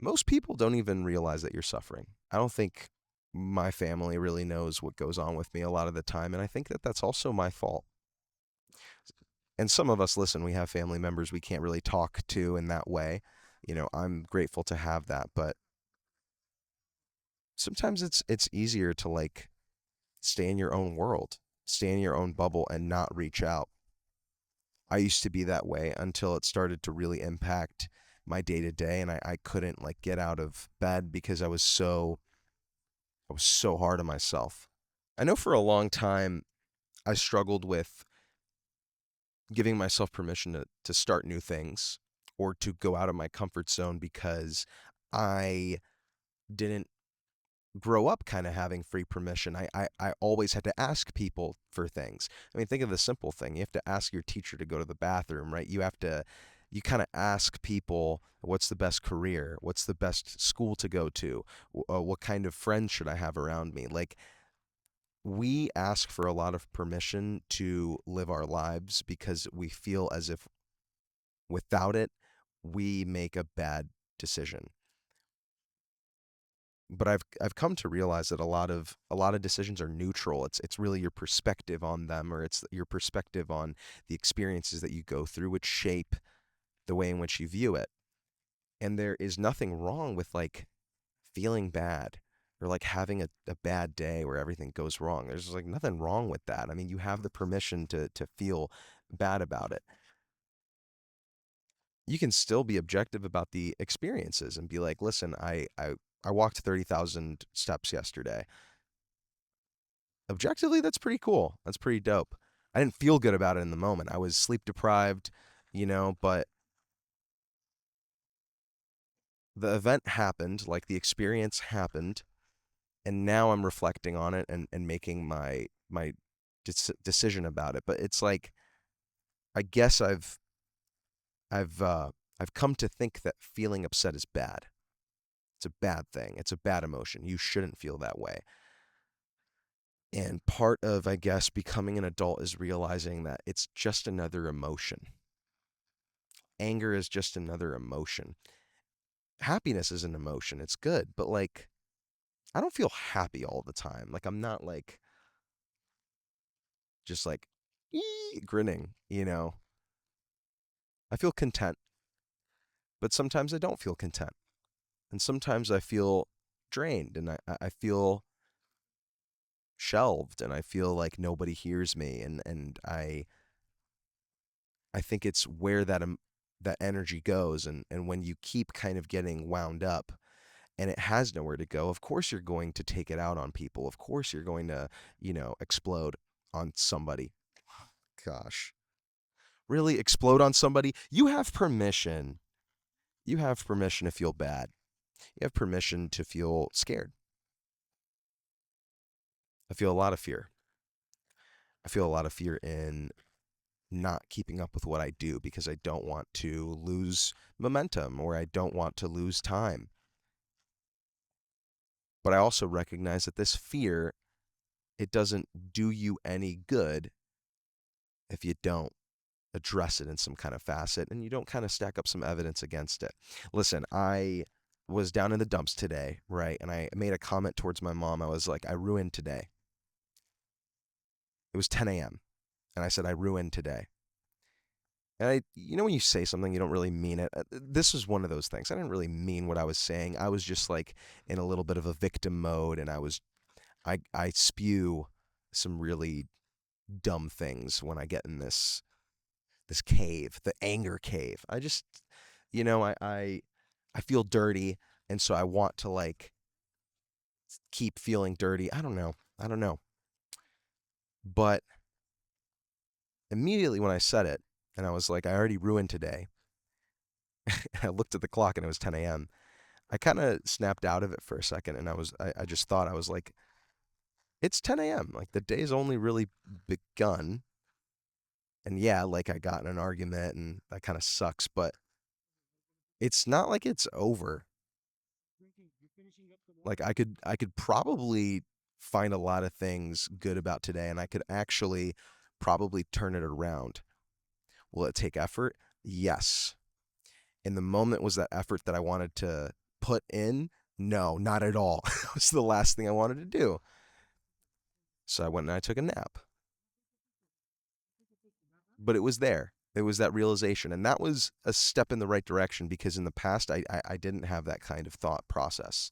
Most people don't even realize that you're suffering. I don't think my family really knows what goes on with me a lot of the time, and I think that that's also my fault. And some of us, listen, we have family members we can't really talk to in that way. I'm grateful to have that, but sometimes it's easier to like stay in your own world, stay in your own bubble and not reach out. I used to be that way until it started to really impact my day to day, and I couldn't like get out of bed because I was so hard on myself. I know for a long time I struggled with giving myself permission to start new things or to go out of my comfort zone because I didn't grow up kind of having free permission. I always had to ask people for things. I mean, think of the simple thing. You have to ask your teacher to go to the bathroom, right? You kind of ask people, what's the best career? What's the best school to go to? What kind of friends should I have around me? Like, we ask for a lot of permission to live our lives because we feel as if without it, we make a bad decision. But I've come to realize that a lot of decisions are neutral. It's really your perspective on them, or it's your perspective on the experiences that you go through, which shape the way in which you view it. And there is nothing wrong with like feeling bad or like having a bad day where everything goes wrong. There's like nothing wrong with that. I mean, you have the permission to feel bad about it. You can still be objective about the experiences and be like, listen, I walked 30,000 steps yesterday. Objectively, that's pretty cool. That's pretty dope. I didn't feel good about it in the moment. I was sleep deprived, but the event happened, like the experience happened, and now I'm reflecting on it and making my decision about it. But it's like I guess I've come to think that feeling upset is bad. It's a bad thing. It's a bad emotion. You shouldn't feel that way. And part of, I guess, becoming an adult is realizing that it's just another emotion. Anger is just another emotion. Happiness is an emotion. It's good, but like I don't feel happy all the time. Like I'm not like just like grinning. I feel content, but sometimes I don't feel content. And sometimes I feel drained and I feel shelved and I feel like nobody hears me and I think it's where that energy goes and when you keep kind of getting wound up and it has nowhere to go, of course you're going to take it out on people. Of course you're going to, explode on somebody. Gosh. Really explode on somebody? You have permission. You have permission to feel bad. You have permission to feel scared. I feel a lot of fear. I feel a lot of fear in not keeping up with what I do because I don't want to lose momentum or I don't want to lose time. But I also recognize that this fear, it doesn't do you any good if you don't address it in some kind of facet and you don't kind of stack up some evidence against it. Listen, I was down in the dumps today, right? And I made a comment towards my mom. I was like, I ruined today. It was 10 a.m. And I said, I ruined today. And when you say something, you don't really mean it. This was one of those things. I didn't really mean what I was saying. I was just like in a little bit of a victim mode, and I spew some really dumb things when I get in this cave, the anger cave. I just, I feel dirty, and so I want to like keep feeling dirty. I don't know. I don't know. But immediately when I said it, and I was like, I already ruined today. I looked at the clock and it was 10 a.m. I kind of snapped out of it for a second, and I just thought I was like, it's 10 a.m. Like the day's only really begun, and yeah, like I got in an argument, and that kind of sucks, but it's not like it's over. Like I could probably find a lot of things good about today and I could actually probably turn it around. Will it take effort? Yes. And the moment was that effort that I wanted to put in? No, not at all. It was the last thing I wanted to do. So I went and I took a nap. But it was there. It was that realization. And that was a step in the right direction because in the past, I didn't have that kind of thought process.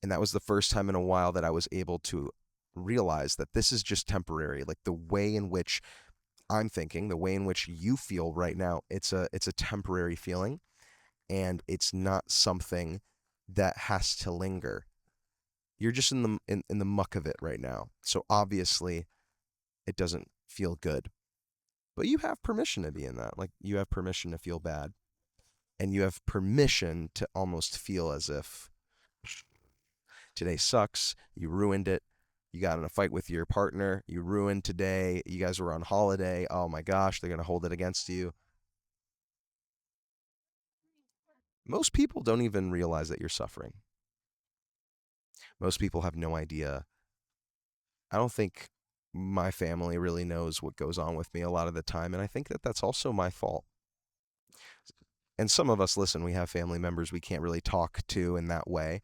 And that was the first time in a while that I was able to realize that this is just temporary. Like the way in which I'm thinking, the way in which you feel right now, it's a temporary feeling and it's not something that has to linger. You're just in the muck of it right now. So obviously it doesn't feel good. But you have permission to be in that. Like you have permission to feel bad. And you have permission to almost feel as if today sucks, you ruined it, you got in a fight with your partner, you ruined today, you guys were on holiday, oh my gosh, they're going to hold it against you. Most people don't even realize that you're suffering. Most people have no idea. I don't think my family really knows what goes on with me a lot of the time, and I think that that's also my fault. And some of us, listen, we have family members we can't really talk to in that way.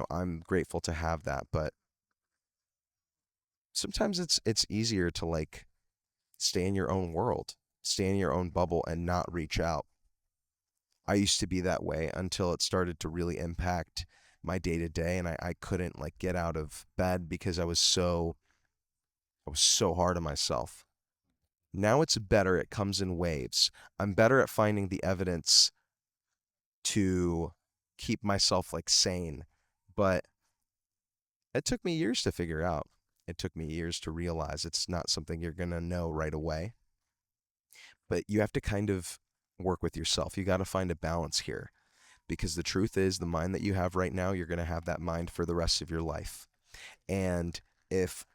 I'm grateful to have that, but sometimes it's easier to like stay in your own world, stay in your own bubble and not reach out. I used to be that way until it started to really impact my day to day and I couldn't like get out of bed because I was so hard on myself. Now it's better, it comes in waves. I'm better at finding the evidence to keep myself like sane, but it took me years to figure out. It took me years to realize it's not something you're going to know right away, but you have to kind of work with yourself. You got to find a balance here because the truth is, the mind that you have right now, you're going to have that mind for the rest of your life. And if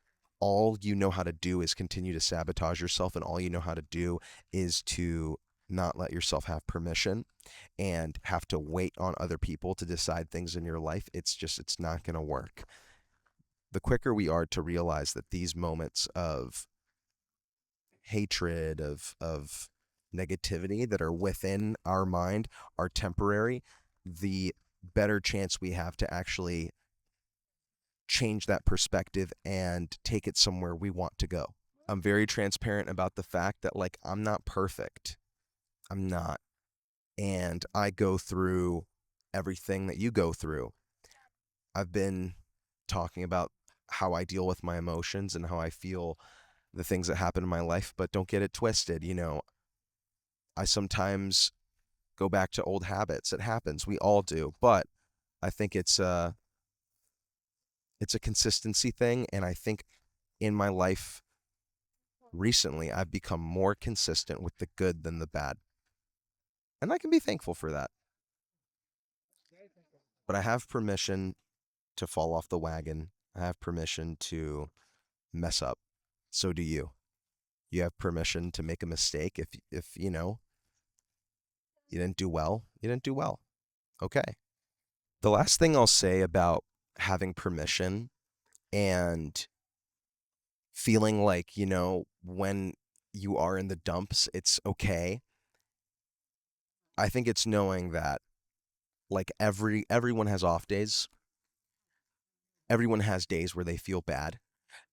all you know how to do is continue to sabotage yourself and all you know how to do is to not let yourself have permission and have to wait on other people to decide things in your life, it's not going to work. The quicker we are to realize that these moments of hatred, of negativity that are within our mind are temporary, the better chance we have to actually change that perspective and take it somewhere we want to go. I'm very transparent about the fact that like I'm not perfect. I'm not. And I go through everything that you go through. I've been talking about how I deal with my emotions and how I feel the things that happen in my life, but don't get it twisted. I sometimes go back to old habits. It happens. We all do. But I think it's a consistency thing. And I think in my life recently, I've become more consistent with the good than the bad. And I can be thankful for that. But I have permission to fall off the wagon. I have permission to mess up. So do you. You have permission to make a mistake. If you didn't do well, you didn't do well. Okay. The last thing I'll say about having permission and feeling like, when you are in the dumps, it's okay. I think it's knowing that like everyone has off days. Everyone has days where they feel bad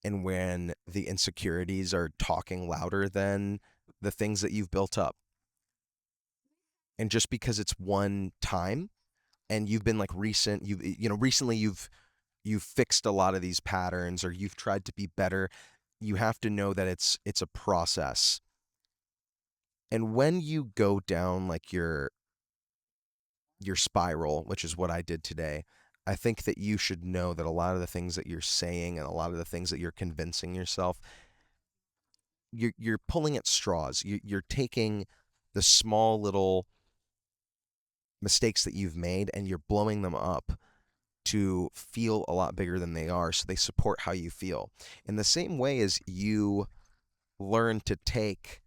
and when the insecurities are talking louder than the things that you've built up. And just because it's one time and you've been like recently you've fixed a lot of these patterns or you've tried to be better, you have to know that it's a process. And when you go down like your spiral, which is what I did today, I think that you should know that a lot of the things that you're saying and a lot of the things that you're convincing yourself, you're pulling at straws. You're taking the small little mistakes that you've made and you're blowing them up to feel a lot bigger than they are, so they support how you feel. In the same way as you learn to take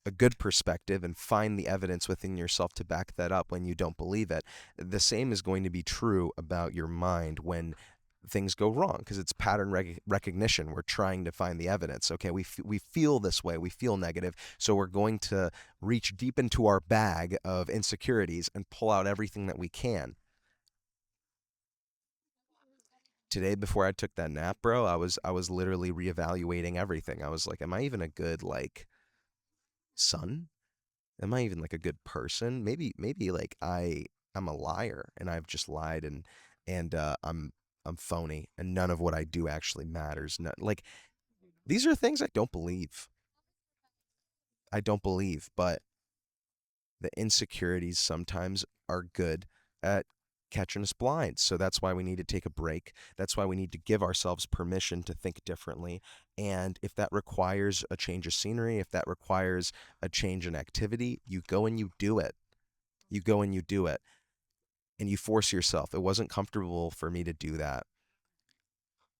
a good perspective and find the evidence within yourself to back that up when you don't believe it, the same is going to be true about your mind when things go wrong because it's pattern recognition. We're trying to find the evidence. Okay, we feel this way, we feel negative, so we're going to reach deep into our bag of insecurities and pull out everything that we can. Today before I took that nap, bro, I was literally reevaluating everything. I was like, am I even a good like son? Am I even like a good person? Maybe like I'm a liar and I've just lied and I'm phony and none of what I do actually matters. Like these are things I don't believe. I don't believe, but the insecurities sometimes are good at catching us blind. So that's why we need to take a break. That's why we need to give ourselves permission to think differently. And if that requires a change of scenery, if that requires a change in activity, you go and you do it. You go and you do it. And you force yourself. It wasn't comfortable for me to do that.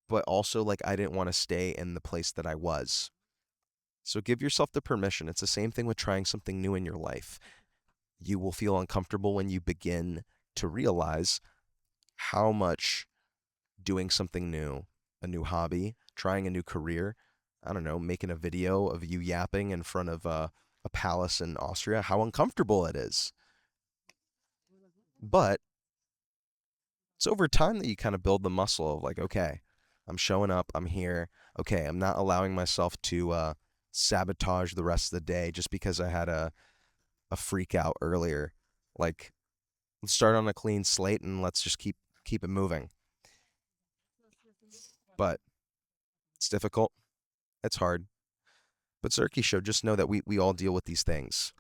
But also, like, I didn't want to stay in the place that I was. So give yourself the permission. It's the same thing with trying something new in your life. You will feel uncomfortable when you begin to realize how much doing something new, a new hobby, trying a new career, I don't know, making a video of you yapping in front of a palace in Austria, how uncomfortable it is. But it's over time that you kind of build the muscle of like, okay, I'm showing up, I'm here. Okay, I'm not allowing myself to sabotage the rest of the day just because I had a freak out earlier. Like, let's start on a clean slate and let's just keep it moving. But it's difficult. It's hard. But Zerky Show, just know that we all deal with these things.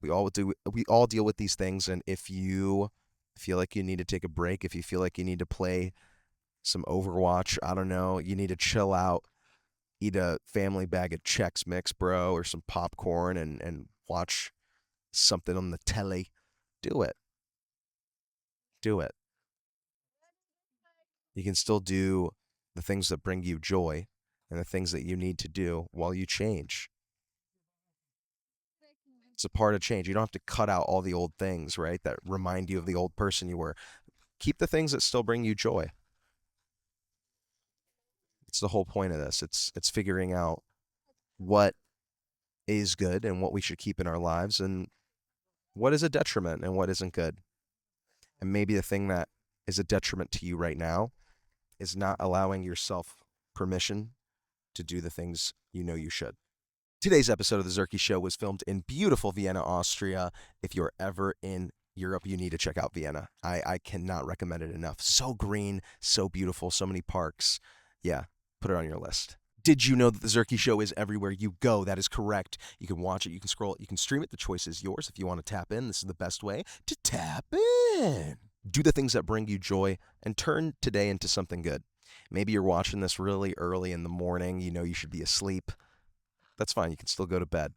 We all deal with these things, and if you feel like you need to take a break, if you feel like you need to play some Overwatch, I don't know, you need to chill out, eat a family bag of Chex Mix, bro, or some popcorn and watch something on the telly, do it. Do it. You can still do the things that bring you joy and the things that you need to do while you change. It's a part of change. You don't have to cut out all the old things, right? That remind you of the old person you were. Keep the things that still bring you joy. It's the whole point of this. It's figuring out what is good and what we should keep in our lives and what is a detriment and what isn't good. And maybe the thing that is a detriment to you right now is not allowing yourself permission to do the things you know you should. Today's episode of The Zerky Show was filmed in beautiful Vienna, Austria. If you're ever in Europe, you need to check out Vienna. I cannot recommend it enough. So green, so beautiful, so many parks. Yeah, put it on your list. Did you know that The Zerky Show is everywhere you go? That is correct. You can watch it, you can scroll it, you can stream it. The choice is yours. If you want to tap in, this is the best way to tap in. Do the things that bring you joy and turn today into something good. Maybe you're watching this really early in the morning. You know you should be asleep. That's fine. You can still go to bed.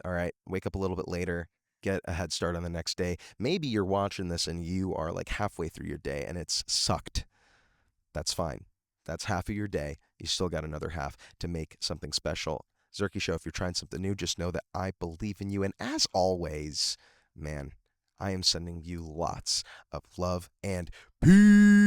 All right. Wake up a little bit later. Get a head start on the next day. Maybe you're watching this and you are like halfway through your day and it's sucked. That's fine. That's half of your day. You still got another half to make something special. Zerky Show, if you're trying something new, just know that I believe in you. And as always, man, I am sending you lots of love and peace.